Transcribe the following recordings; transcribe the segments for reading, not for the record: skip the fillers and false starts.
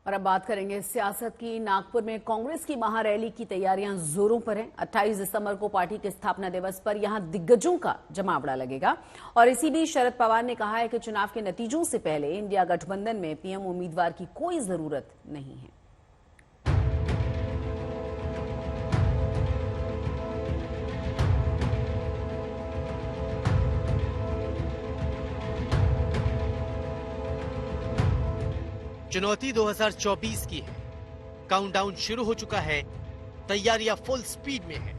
और अब बात करेंगे सियासत की। नागपुर में कांग्रेस की महारैली की तैयारियां जोरों पर हैं। 28 दिसंबर को पार्टी के स्थापना दिवस पर यहां दिग्गजों का जमावड़ा लगेगा। और इसी बीच शरद पवार ने कहा है कि चुनाव के नतीजों से पहले इंडिया गठबंधन में पीएम उम्मीदवार की कोई जरूरत नहीं है। चुनौती 2024 की है। काउंटडाउन शुरू हो चुका है, तैयारियां फुल स्पीड में है।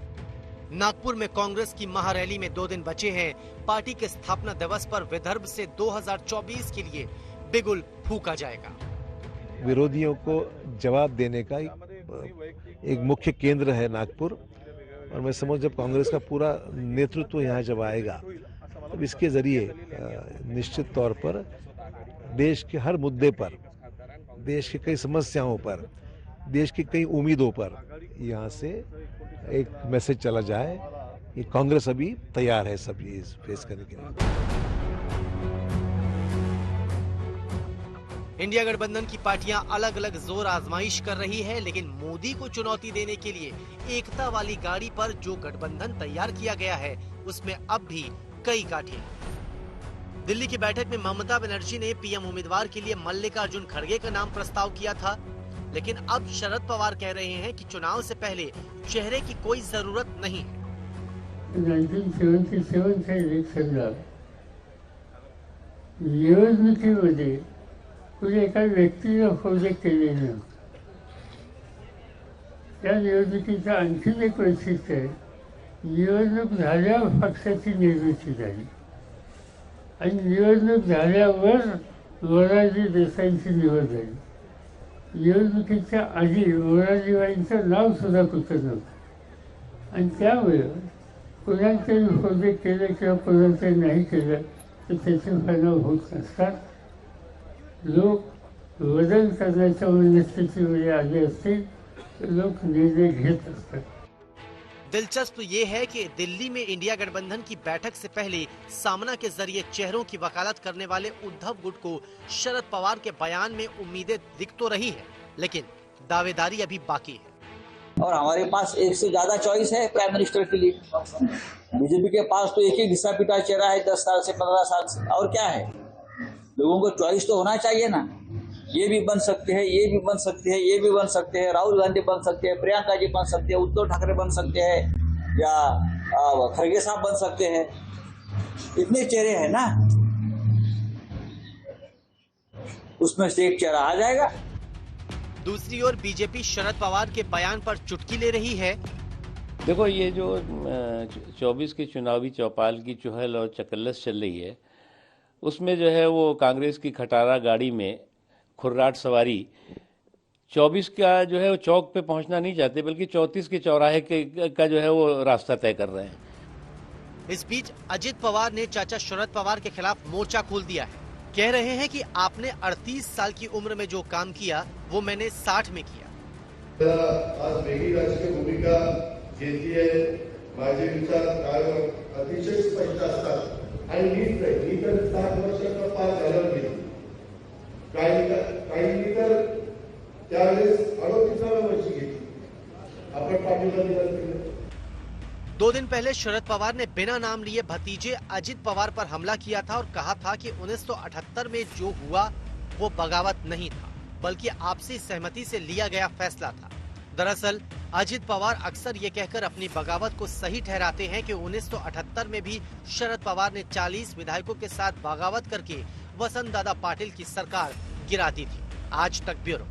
नागपुर में कांग्रेस की महारैली में 2 दिन बचे हैं। पार्टी के स्थापना दिवस पर विदर्भ से 2024 के लिए बिगुल फूंका जाएगा। विरोधियों को जवाब देने का एक मुख्य केंद्र है नागपुर, और मैं समझ जब कांग्रेस का पूरा नेतृत्व यहाँ जब आएगा तब इसके जरिए निश्चित तौर पर देश के हर मुद्दे पर, देश की कई समस्याओं पर, देश की कई उम्मीदों पर यहाँ से एक मैसेज चला जाए कि कांग्रेस अभी तैयार है सब ये फेस करने के लिए। इंडिया गठबंधन की पार्टियां अलग अलग जोर आजमाइश कर रही है, लेकिन मोदी को चुनौती देने के लिए एकता वाली गाड़ी पर जो गठबंधन तैयार किया गया है उसमें अब भी कई काठियां। दिल्ली की बैठक में ममता बनर्जी ने पीएम उम्मीदवार के लिए मल्लिकार्जुन खड़गे का नाम प्रस्ताव किया था, लेकिन अब शरद पवार कह रहे हैं कि चुनाव से पहले चेहरे की कोई जरूरत नहीं है। 1977 से इलेक्शनला निवडणुकीमध्ये कुणी एका व्यक्तीनं प्रोजेक्ट केलेले नाही। त्या निवडणुकीचं आणखीन एक वैशिष्ट्य आहे, निवडणूक झाल्यावर पक्षाची निर्मिती झाली आणि निवडणूक झाल्यावर मोरारजी देसाईंची निवड झाली। निवडणुकीच्या आधी मोरारजीबाईंचं नाव सुद्धा कुठं नव्हतं, आणि त्यामुळे कोणाचे प्रोजेक्ट केले किंवा कोणाचे नाही केलं तर त्याचे परिणाम होत नसतात। लोक बदल करण्याच्या मनस्थितीमध्ये आले असतील तर लोक निर्णय घेत असतात। दिलचस्प ये है कि दिल्ली में इंडिया गठबंधन की बैठक से पहले सामना के जरिए चेहरों की वकालत करने वाले उद्धव गुट को शरद पवार के बयान में उम्मीदें दिख तो रही है, लेकिन दावेदारी अभी बाकी है। और हमारे पास एक से ज्यादा चॉइस है प्राइम मिनिस्टर के लिए। बीजेपी के पास तो एक ही घिसा पिटा चेहरा है 10 साल से 15 साल से, और क्या है। लोगों को चॉइस तो होना चाहिए ना। ये भी बन सकते हैं, ये भी बन सकते हैं, ये भी बन सकते हैं, राहुल गांधी बन सकते हैं, प्रियंका जी बन सकते हैं, उद्धव ठाकरे बन सकते हैं, या खड़गे साहब बन सकते हैं। इतने चेहरे हैं ना, उसमें से एक चेहरा आ जाएगा। दूसरी ओर बीजेपी शरद पवार के बयान पर चुटकी ले रही है। देखो, ये जो 24 की चुनावी चौपाल की चुहल और चकल्लस चल रही है, उसमें जो है वो कांग्रेस की खटारा गाड़ी में खुर्राट सवारी 24 का जो है वो चौक पे पहुंचना नहीं चाहते, बल्कि 34 के चौराहे का जो है वो रास्ता तय कर रहे हैं। इस बीच अजित पवार ने चाचा शरद पवार के खिलाफ मोर्चा खोल दिया है। कह रहे हैं कि आपने 38 साल की उम्र में जो काम किया वो मैंने 60 में किया। आज वेगळी राजकीय भूमिका घेतली आहे। माझे विचार अतिशय स्पष्ट असतात आणि मी तर 60 वर्षाचा पार झाल्यावर गेलो। काही तर त्यावेळेस 38 वर्षी घेतली। आपण पाठिंबा दिला। 2 दिन पहले शरद पवार ने बिना नाम लिए भतीजे अजित पवार पर हमला किया था और कहा था कि 1978 में जो हुआ वो बगावत नहीं था, बल्कि आपसी सहमति से लिया गया फैसला था। दरअसल अजित पवार अक्सर ये कहकर अपनी बगावत को सही ठहराते हैं कि 1978 में भी शरद पवार ने 40 विधायकों के साथ बगावत करके वसंत दादा पाटिल की सरकार गिरा दी थी। आज तक ब्यूरो।